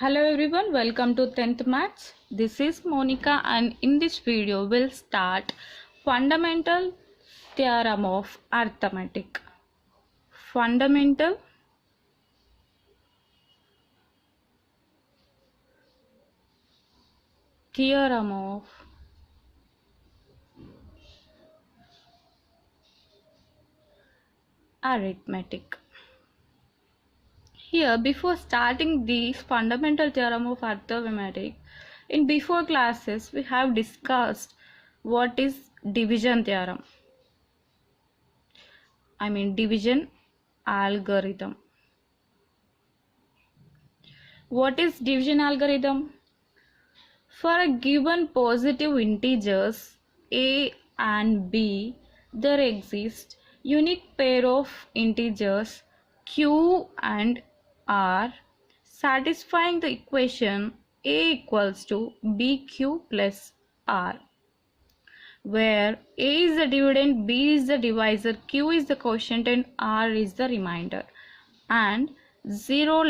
Hello everyone, welcome to 10th Maths. This is Monica and in this video we'll start Fundamental Theorem of Arithmetic. Fundamental Theorem of Arithmetic. Here, before starting this fundamental theorem of arithmetic, in before classes we have discussed what is division theorem. Division algorithm. What is division algorithm? For a given positive integers a and b, there exists unique pair of integers q and r satisfying the equation a equals to bq plus r, where a is the dividend, b is the divisor, q is the quotient and r is the remainder, and 0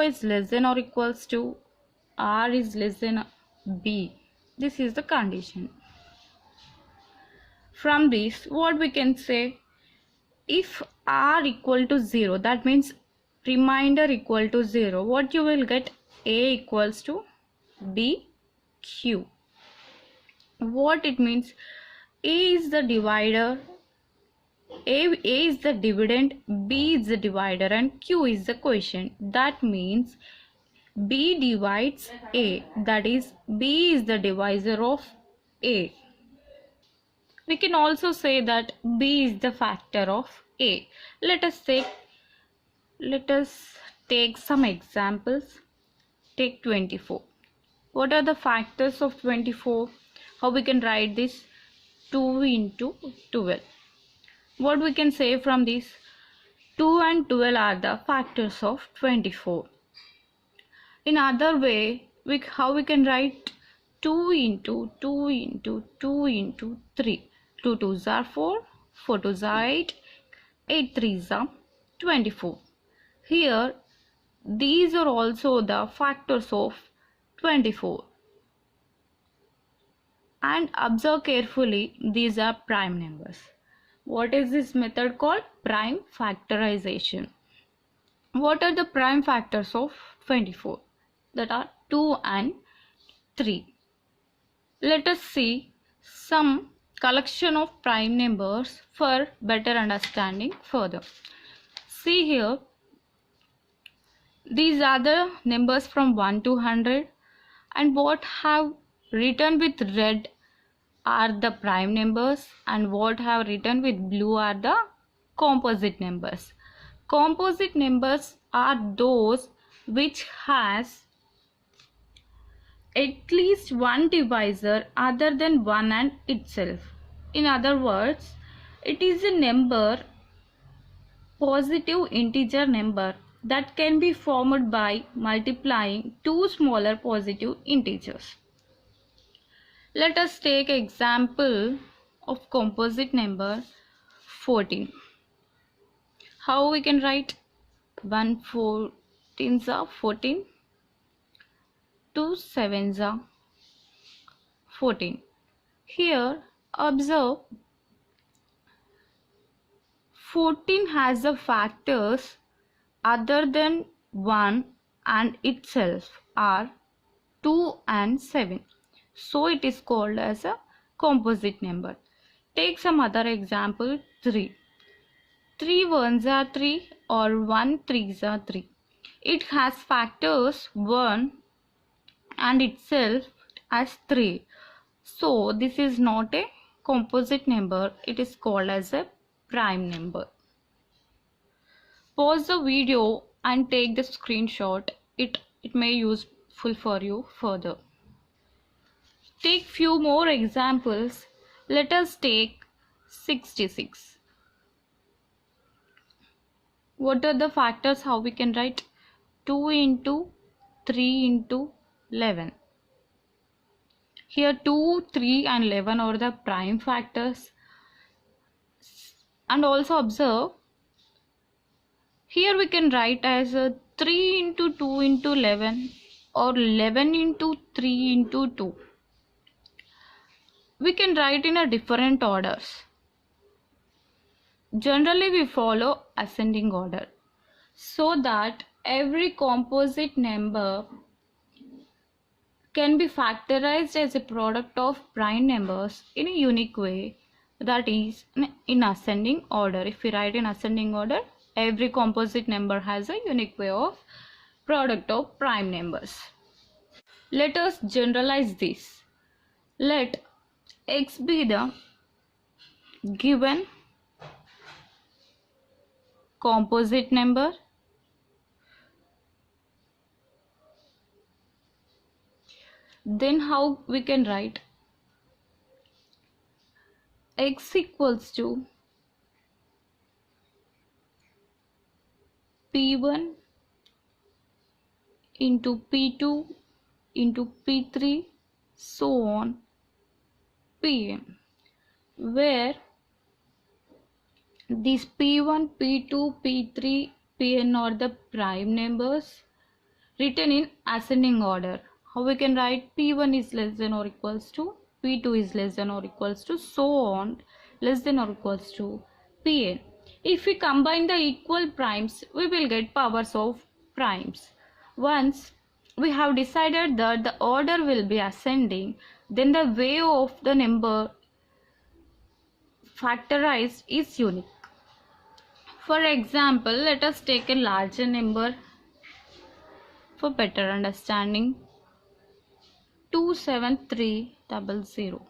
is less than or equals to r is less than b. This is the condition. From this, what we can say, if r equal to 0, that means remainder equal to 0, what you will get, a equals to bq. What it means, a is the divider, a is the dividend, b is the divider and q is the quotient. That means b divides a, that is b is the divisor of a. We can also say that b is the factor of a. Let us take some examples. Take 24. What are the factors of 24? How we can write this? 2 into 12. What we can say from this? 2 and 12 are the factors of 24. In other way, how we can write 2 into 2 into 2 into 3. 2 2s are 4, 4 2s are 8, 8 3s are 24. Here, these are also the factors of 24. And observe carefully, these are prime numbers. What is this method called? Prime factorization. What are the prime factors of 24? That are 2 and 3. Let us see some collection of prime numbers for better understanding further. See here, these are the numbers from 1 to 100, and what have written with red are the prime numbers and what have written with blue are the composite numbers. Composite numbers are those which has at least one divisor other than 1 and itself. In other words, it is a number, positive integer number, that can be formed by multiplying two smaller positive integers. Let us take example of composite number 14. How we can write? 1 14s are 14, 2 7s are 14. Here observe, 14 has the factors other than 1 and itself are 2 and 7. So it is called as a composite number. Take some other example. 3. 3 1s are 3 or 1 3s are 3. It has factors 1 and itself as 3. So this is not a composite number. It is called as a prime number. Pause the video and take the screenshot. It may useful for you further. Take few more examples. Let us take 66. What are the factors? How we can write? 2 into 3 into 11. Here 2, 3 and 11 are the prime factors. And also observe, here we can write as 3 into 2 into 11 or 11 into 3 into 2. We can write in a different orders. Generally we follow ascending order so that every composite number can be factorized as a product of prime numbers in a unique way, that is in ascending order. If we write in ascending order, every composite number has a unique way of product of prime numbers. Let us generalize this. Let x be the given composite number. Then how we can write? X equals to P1 into P2 into P3 so on Pn, where these P1, P2, P3, Pn are the prime numbers written in ascending order. How we can write? P1 is less than or equals to P2 is less than or equals to so on less than or equals to Pn. If we combine the equal primes, we will get powers of primes. Once we have decided that the order will be ascending, then the way of the number factorized is unique. For example, let us take a larger number for better understanding. 27300.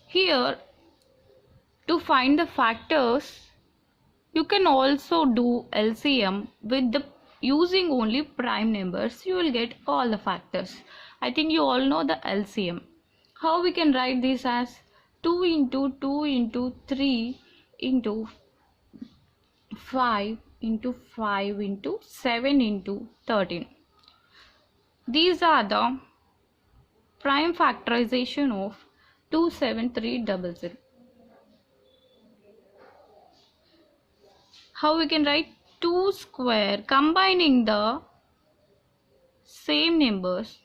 Here, to find the factors, you can also do LCM with the using only prime numbers. You will get all the factors. I think you all know the LCM. How we can write this as 2 into 2 into 3 into 5 into 5 into 7 into 13. These are the prime factorization of 27300. How we can write? 2 square combining the same numbers.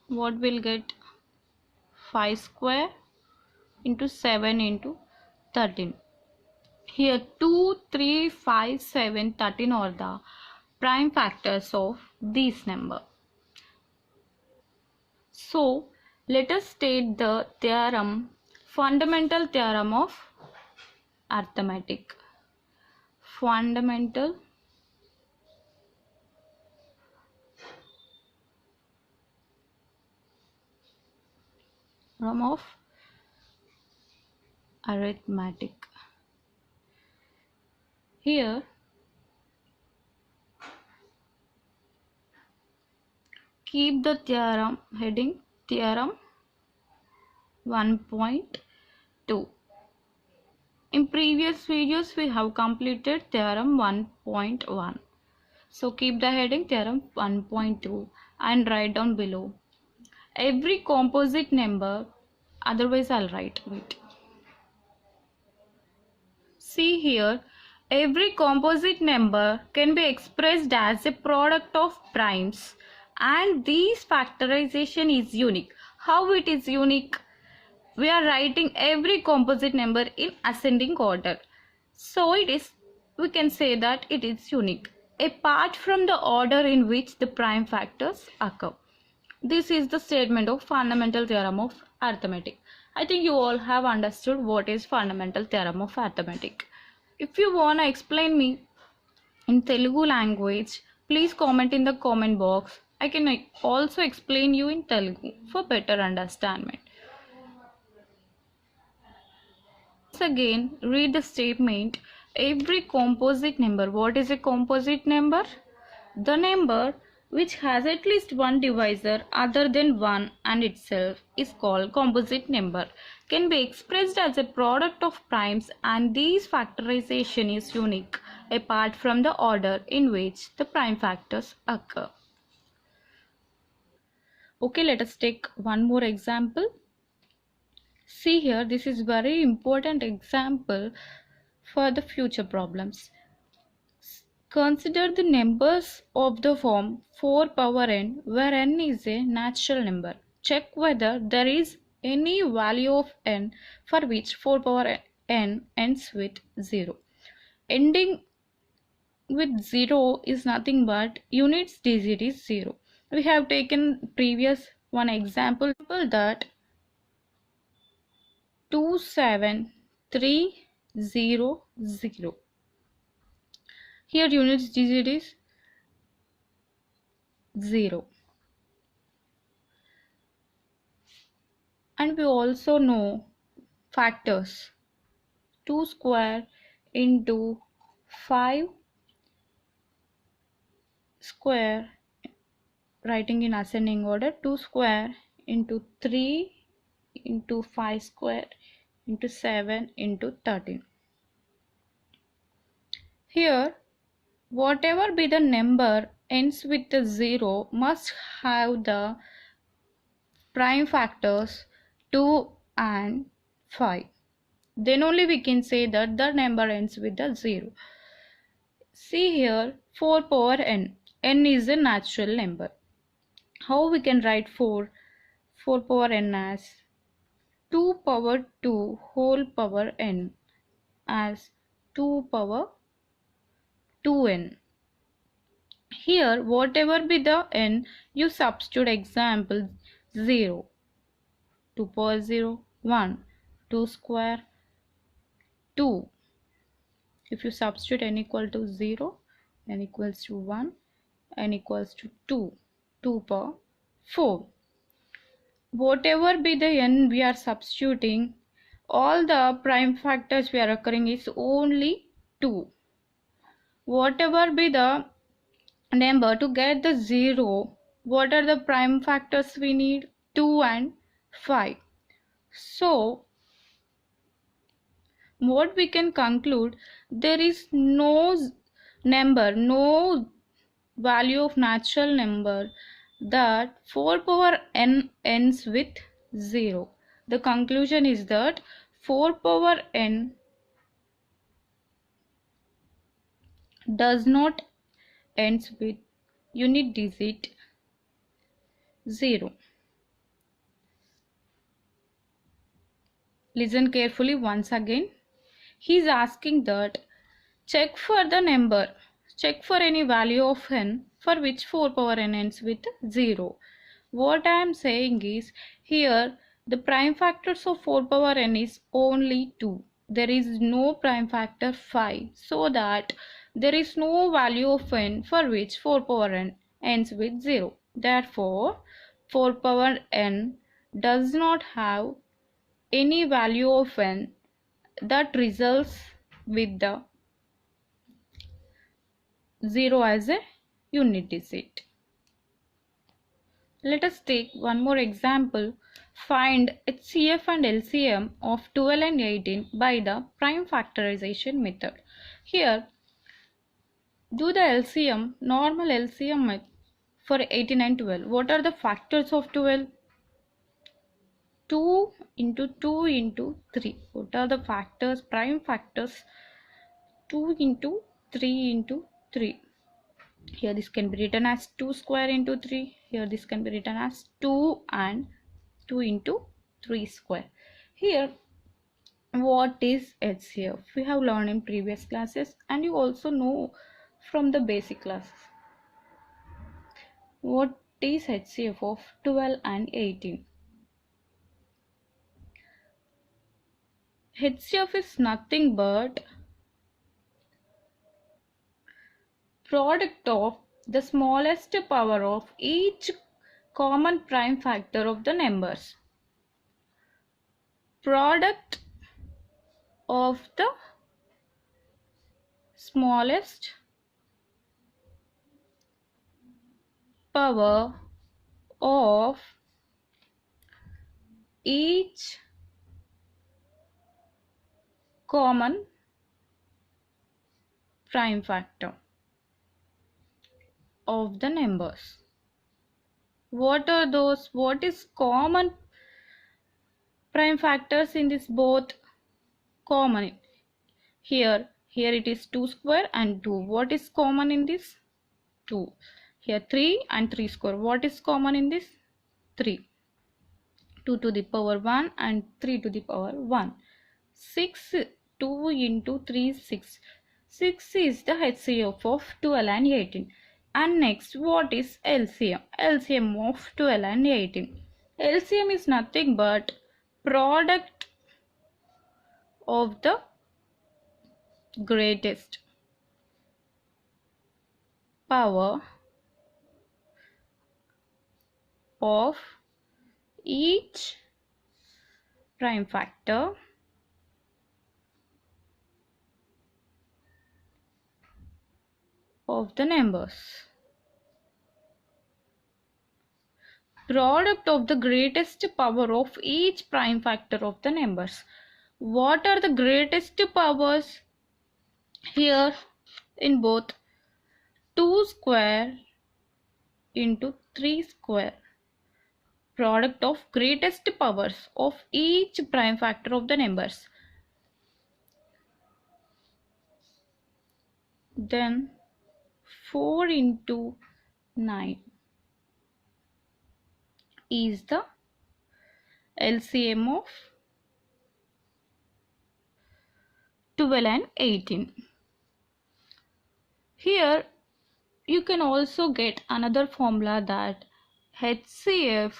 What will get? 5 square into 7 into 13. Here 2, 3, 5, 7, 13 are the prime factors of this number. So let us state the theorem, fundamental theorem of arithmetic. Fundamental theorem of arithmetic. Here keep the theorem heading theorem 1.2. In previous videos we have completed theorem 1.1. So keep the heading theorem 1.2 and write down below every composite number, otherwise I'll write, wait. See here, every composite number can be expressed as a product of primes and this factorization is unique. How it is unique? We are writing every composite number in ascending order. So we can say that it is unique, apart from the order in which the prime factors occur. This is the statement of fundamental theorem of arithmetic. I think you all have understood what is fundamental theorem of arithmetic. If you want to explain me in Telugu language, please comment in the comment box. I can also explain you in Telugu for better understanding. Once again, read the statement. Every composite number. What is a composite number? The number which has at least one divisor other than 1 and itself is called composite number. Can be expressed as a product of primes and this factorization is unique apart from the order in which the prime factors occur. Okay, let us take one more example. See here, this is very important example for the future problems. Consider the numbers of the form 4 power n where n is a natural number. Check whether there is any value of n for which 4 power n ends with 0. Ending with 0 is nothing but units digit is 0. We have taken previous one example that 27300. Here units digit is 0. And we also know factors. 2 square into 5 square, writing in ascending order, 2 square into 3 into 5 square into 7 into 13. Here, whatever be the number ends with the 0 must have the prime factors 2 and 5. Then only we can say that the number ends with the 0. See here, 4 power n. N is a natural number. How we can write 4 power n as 2 power 2 whole power n as 2 power 2n. Here, whatever be the n, you substitute example 0, 2 power 0, 1, 2 square, 2. If you substitute n equal to 0, n equals to 1, n equals to 2, 2 power 4. Whatever be the n we are substituting, all the prime factors we are occurring is only 2. Whatever be the number to get the 0, what are the prime factors we need? 2 and 5. So what we can conclude, there is no number, no value of natural number that 4 power n ends with 0. The conclusion is that 4 power n does not ends with unit digit 0. Listen carefully once again. He is asking that check for the number, check for any value of n for which 4 power n ends with 0. What I am saying is, here the prime factors of 4 power n is only 2. There is no prime factor 5, so that there is no value of n for which 4 power n ends with 0. Therefore, 4 power n does not have any value of n that results with the 0 as a unit digit. Let us take one more example. Find HCF and LCM of 12 and 18 by the prime factorization method. Here, do the LCM, normal LCM for 18 and 12. What are the factors of 12? 2 into 2 into 3. What are the factors, prime factors? 2 into 3 into 3. Here this can be written as 2 square into 3. Here this can be written as 2 and 2 into 3 square. Here, what is HCF? We have learned in previous classes, and you also know from the basic classes. What is HCF of 12 and 18? HCF is nothing but product of the smallest power of each common prime factor of the numbers. Product of the smallest power of each common prime factor of the numbers. What are those? What is common prime factors in this both common. Here it is 2 square and 2. What is common in this? 2. Here 3 and 3 square. What is common in this? 3. 2 to the power 1 and 3 to the power 1. 6, 2 into 3, 6. 6 is the HCF of 12 and 18. And next, what is LCM? LCM of 12 and 18. LCM is nothing but product of the greatest power of each prime factor of the numbers. Product of the greatest power of each prime factor of the numbers. What are the greatest powers? Here in both 2 square into 3 square. Product of greatest powers of each prime factor of the numbers. Then 4 into 9 is the LCM of 12 and 18. Here you can also get another formula, that HCF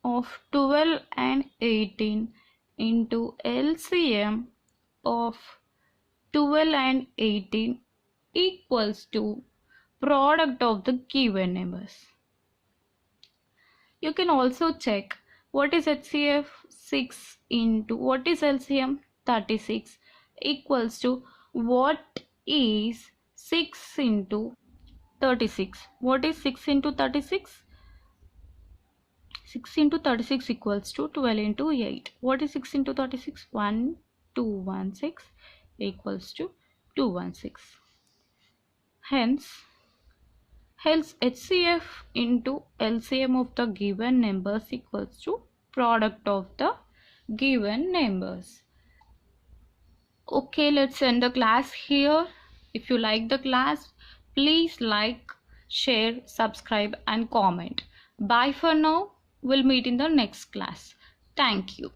of 12 and 18 into LCM of 12 and 18 equals to product of the given numbers. You can also check what is HCF. 6 into what is LCM? 36 equals to what is 6 into 36. What is 6 into 36? 6 into 36 equals to 12 into 8. What is 6 into 36? 1216 equals to 216. Hence HCF into LCM of the given numbers equals to product of the given numbers. Okay, let's end the class here. If you like the class, please like, share, subscribe and comment. Bye for now. We'll meet in the next class. Thank you.